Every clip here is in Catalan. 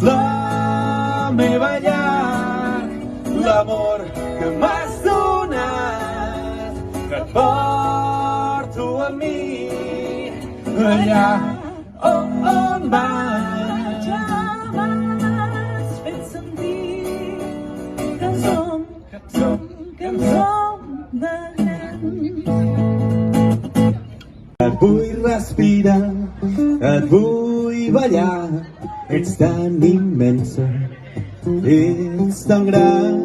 la meva llar, l'amor que m'has donat, que et porto amb mi allà on vaig. M'has fet sentir que som de grans. Et vull respirar, et vull ballar, ets tan immensa, ets tan gran.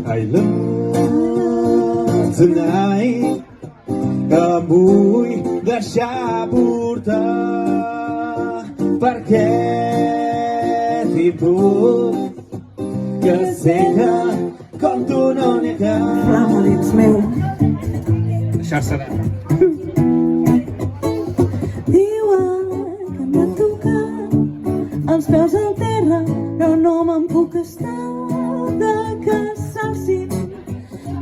I love tonight, em vull deixar portar per aquest hip-hop que sé que com tu no n'hi ha cap. Flama dins meu. Deixar-se anar. Diuen que m'ha tocat els peus al terra, però no me'n puc estar de que s'alcin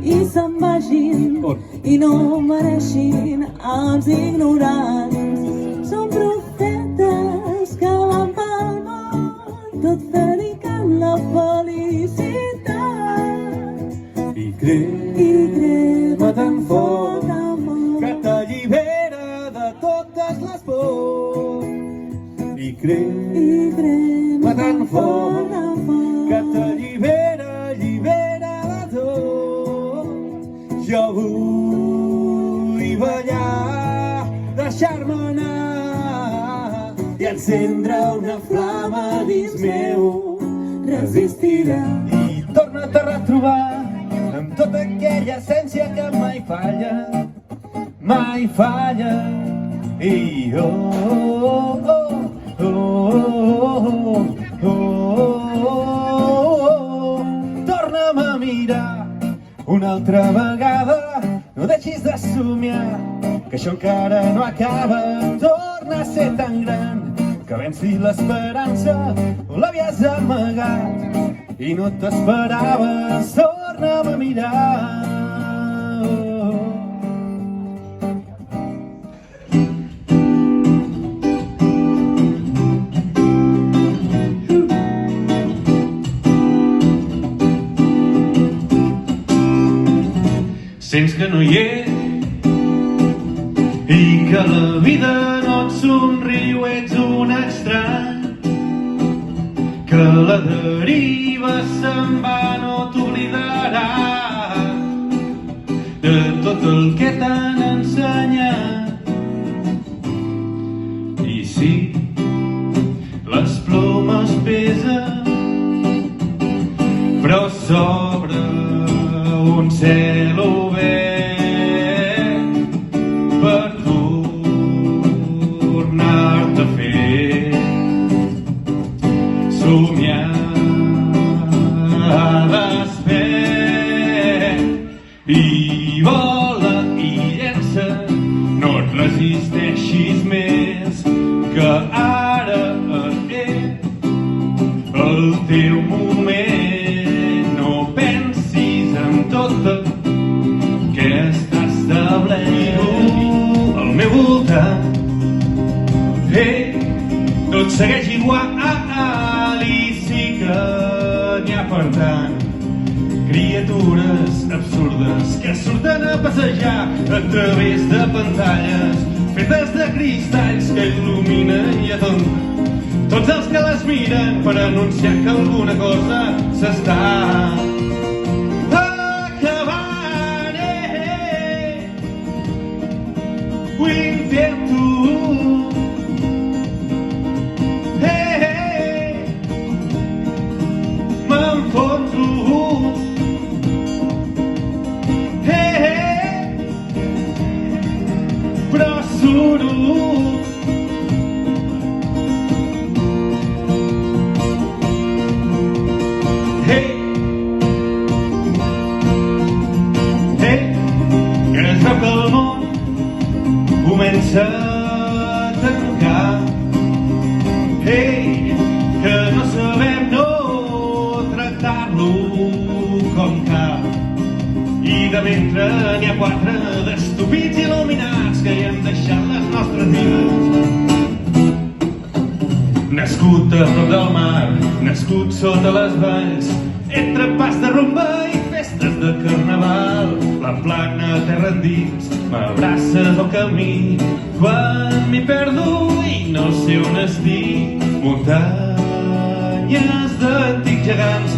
i se'n vagin i no mereixin els ignorants. Són profetes que van pel món tot predicant la felicitat I crema tan fort que t'allibera de totes les pors. I crema tan fort que t'allibera de tot. Jo vull ballar, deixar-me anar i encendre una flama dins meu. Resistirà i torna-te a retrobar amb tota aquella essència que mai falla. I torna'm a mirar una altra vegada, no deixis de somiar, que això encara no acaba. Torna a ser tan gran que venci l'esperança, on l'havies amagat i no t'esperaves. Torna'm a mirar. Sents que no hi és i que la vida no et somriu, ets un estrany, que la deriva se'n va, no t'oblidarà de tot el que t'han ensenyat. I sí, les plomes pesen, però s'obre un cel obert per tornar-te a fer somiar despert. I vola i llença, no et resisteixis més, que ara és el teu moment. Tot que està establert al meu voltant, tot segueix igual i sí que n'hi ha per tant. Criatures absurdes que surten a passejar a través de pantalles fetes de cristalls que il·luminen i atonen tots els que les miren per anunciar que alguna cosa s'està ho intento, m'enfondro, però suro. Que es veu que el món comença a tancar, que no sabem no tractar-lo com cap, i de mentre n'hi ha quatre d'estúpids il·luminats que hi hem deixat les nostres vides. Nascut a prop del mar, nascut sota les valls, entre pas de rumba i festes de carnaval. La plana terra endins, m'abraces al camí, quan m'hi perdo i no sé on estic. Muntanyes d'antics gegants